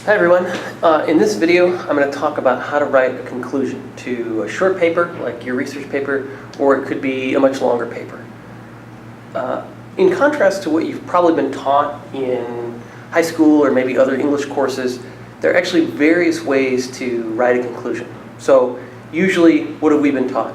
Hi everyone. In this video, I'm going to talk about how to write a conclusion to a short paper, like your research paper, or it could be a much longer paper. In contrast to what you've probably been taught in high school or maybe other English courses, there are actually various ways to write a conclusion. So usually, what have we been taught?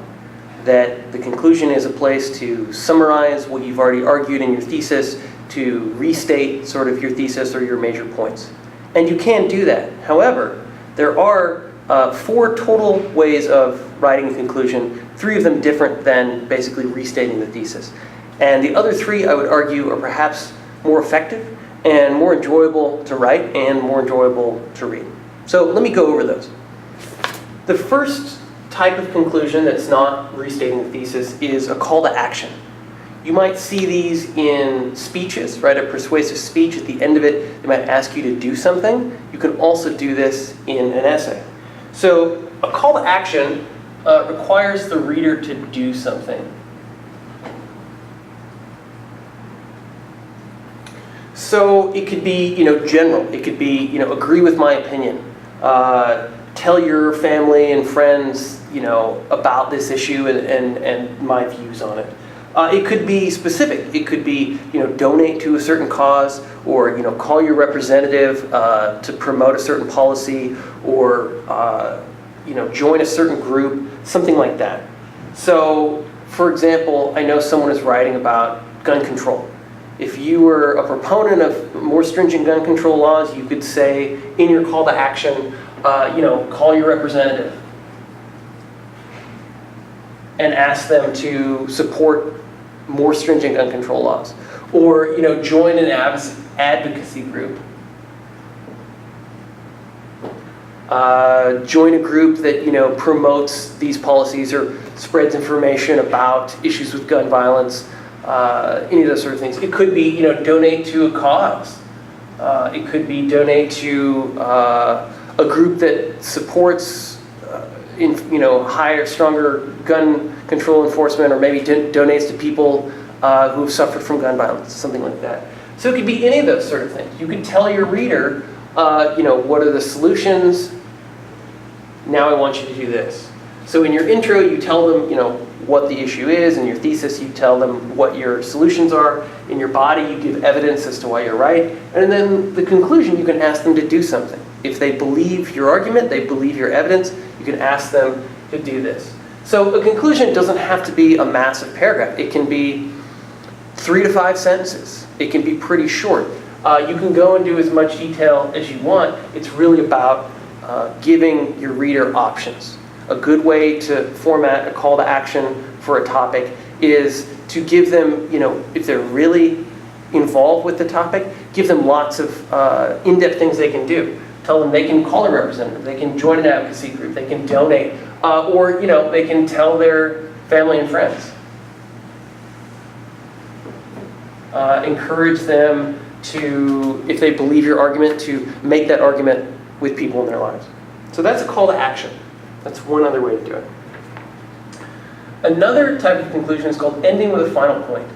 That the conclusion is a place to summarize what you've already argued in your thesis, to restate sort of your thesis or your major points. And you can do that. However, there are 4 total ways of writing a conclusion, 3 of them different than basically restating the thesis. And the other 3, I would argue, are perhaps more effective and more enjoyable to write and more enjoyable to read. So let me go over those. The first type of conclusion that's not restating the thesis is a call to action. You might see these in speeches, right? A persuasive speech. At the end of it, they might ask you to do something. You can also do this in an essay. So a call to action requires the reader to do something. So it could be, general. It could be, agree with my opinion. Tell your family and friends, about this issue and my views on it. It could be specific. It could be, donate to a certain cause, or call your representative to promote a certain policy, or join a certain group, something like that. So, for example, I know someone is writing about gun control. If you were a proponent of more stringent gun control laws, you could say in your call to action, call your representative and ask them to support more stringent gun control laws, or join an advocacy group. Join a group that promotes these policies or spreads information about issues with gun violence. Any of those sort of things. It could be donate to a cause. It could be donate to a group that supports higher, stronger gun control enforcement, or maybe donates to people who have suffered from gun violence, something like that. So it could be any of those sort of things. You could tell your reader, what are the solutions? Now I want you to do this. So in your intro, you tell them, what the issue is. In your thesis, you tell them what your solutions are. In your body, you give evidence as to why you're right. And then the conclusion, you can ask them to do something. If they believe your argument, they believe your evidence, you can ask them to do this. So a conclusion doesn't have to be a massive paragraph. It can be 3 to 5 sentences. It can be pretty short. You can go and do as much detail as you want. It's really about giving your reader options. A good way to format a call to action for a topic is to give them, if they're really involved with the topic, give them lots of in-depth things they can do. Tell them they can call a representative, they can join an advocacy group, they can donate, or they can tell their family and friends. Encourage them to, if they believe your argument, to make that argument with people in their lives. So that's a call to action. That's one other way to do it. Another type of conclusion is called ending with a final point.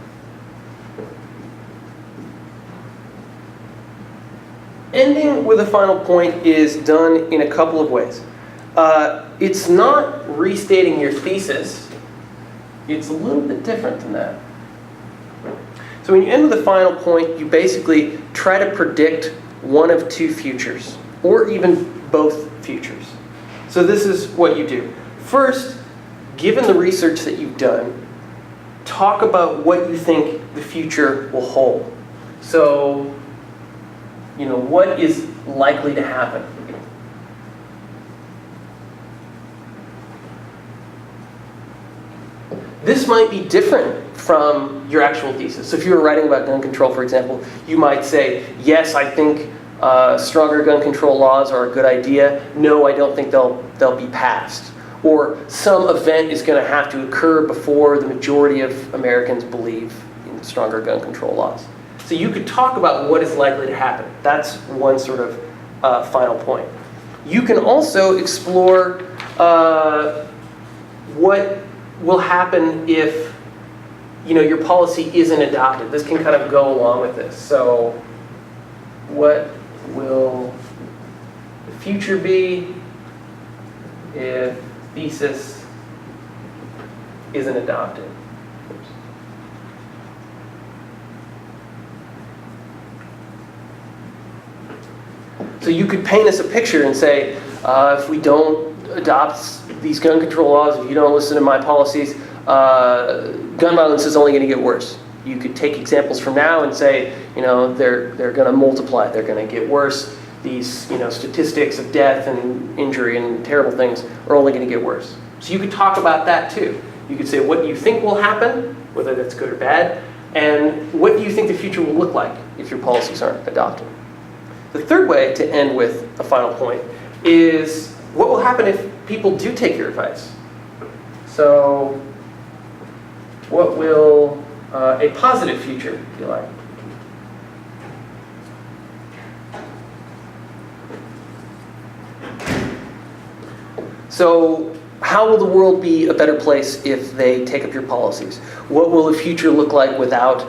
Ending with a final point is done in a couple of ways. It's not restating your thesis. It's a little bit different than that. So when you end with a final point, you basically try to predict one of 2 futures, or even both futures. So this is what you do. First, given the research that you've done, talk about what you think the future will hold. So, what is likely to happen? This might be different from your actual thesis. So if you were writing about gun control, for example, you might say, yes, I think stronger gun control laws are a good idea. No, I don't think they'll be passed. Or some event is going to have to occur before the majority of Americans believe in stronger gun control laws. So you could talk about what is likely to happen. That's one sort of final point. You can also explore what will happen if your policy isn't adopted. This can kind of go along with this. So what will the future be if thesis isn't adopted? So you could paint us a picture and say, if we don't adopt these gun control laws, if you don't listen to my policies, gun violence is only going to get worse. You could take examples from now and say, they're going to multiply, they're going to get worse. These, statistics of death and injury and terrible things are only going to get worse. So you could talk about that too. You could say what you think will happen, whether that's good or bad, and what do you think the future will look like if your policies aren't adopted. The third way to end with a final point is what will happen if people do take your advice? So what will a positive future be like? So how will the world be a better place if they take up your policies? What will the future look like without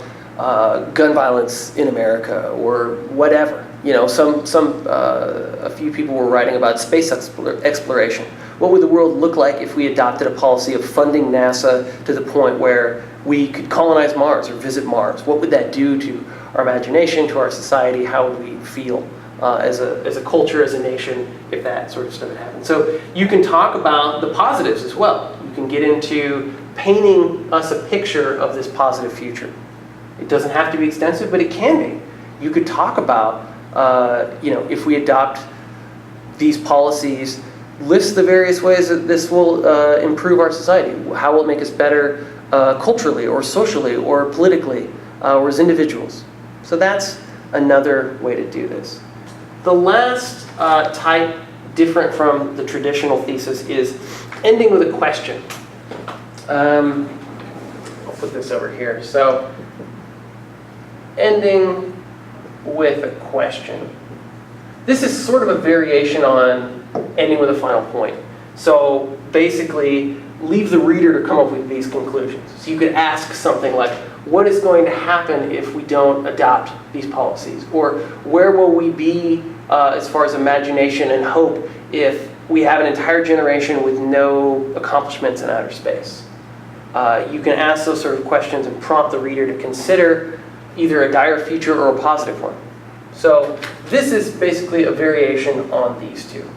gun violence in America or whatever? A few people were writing about space exploration. What would the world look like if we adopted a policy of funding NASA to the point where we could colonize Mars or visit Mars? What would that do to our imagination, to our society? How would we feel as a culture, as a nation, if that sort of stuff had happened? So you can talk about the positives as well. You can get into painting us a picture of this positive future. It doesn't have to be extensive, but it can be. You could talk about, if we adopt these policies, list the various ways that this will improve our society. How will it make us better culturally or socially or politically or as individuals? So that's another way to do this. The last type, different from the traditional thesis, is ending with a question. I'll put this over here. So ending with a question. This is sort of a variation on ending with a final point. So basically, leave the reader to come up with these conclusions. So you could ask something like, what is going to happen if we don't adopt these policies? Or where will we be as far as imagination and hope if we have an entire generation with no accomplishments in outer space? You can ask those sort of questions and prompt the reader to consider either a dire future or a positive one. So this is basically a variation on these two.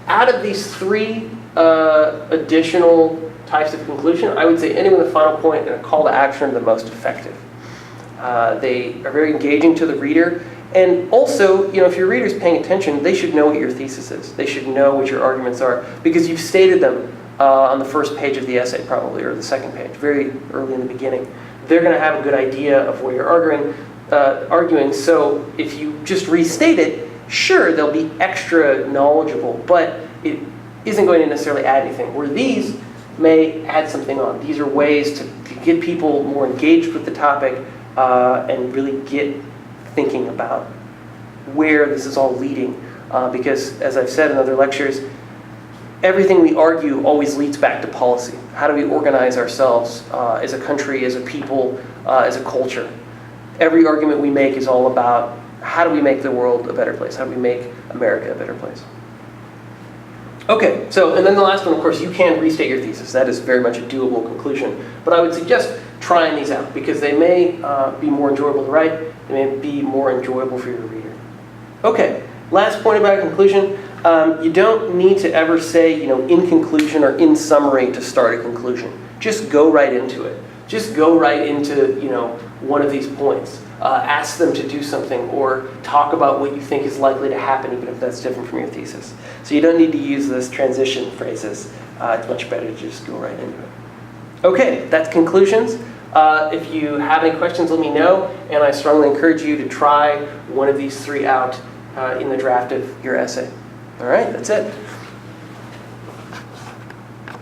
Out of these three additional types of conclusion, I would say ending with a final point and a call to action are the most effective. They are very engaging to the reader. And also, if your reader's paying attention, they should know what your thesis is. They should know what your arguments are because you've stated them on the first page of the essay probably, or the second page, very early in the beginning. They're going to have a good idea of what you're arguing. So if you just restate it, sure, they'll be extra knowledgeable, but it isn't going to necessarily add anything. Where these may add something on. These are ways to get people more engaged with the topic and really get thinking about where this is all leading. Because, as I've said in other lectures, everything we argue always leads back to policy. How do we organize ourselves as a country, as a people, as a culture? Every argument we make is all about how do we make the world a better place? How do we make America a better place? Okay, so, and then the last one, of course, you can restate your thesis. That is very much a doable conclusion. But I would suggest trying these out because they may be more enjoyable to write. They may be more enjoyable for your reader. Okay, last point about conclusion. You don't need to ever say, in conclusion or in summary to start a conclusion. Just go right into it. Just go right into, one of these points. Ask them to do something or talk about what you think is likely to happen, even if that's different from your thesis. So you don't need to use those transition phrases. It's much better to just go right into it. Okay, that's conclusions. If you have any questions, let me know. And I strongly encourage you to try one of these three out in the draft of your essay. All right, that's it.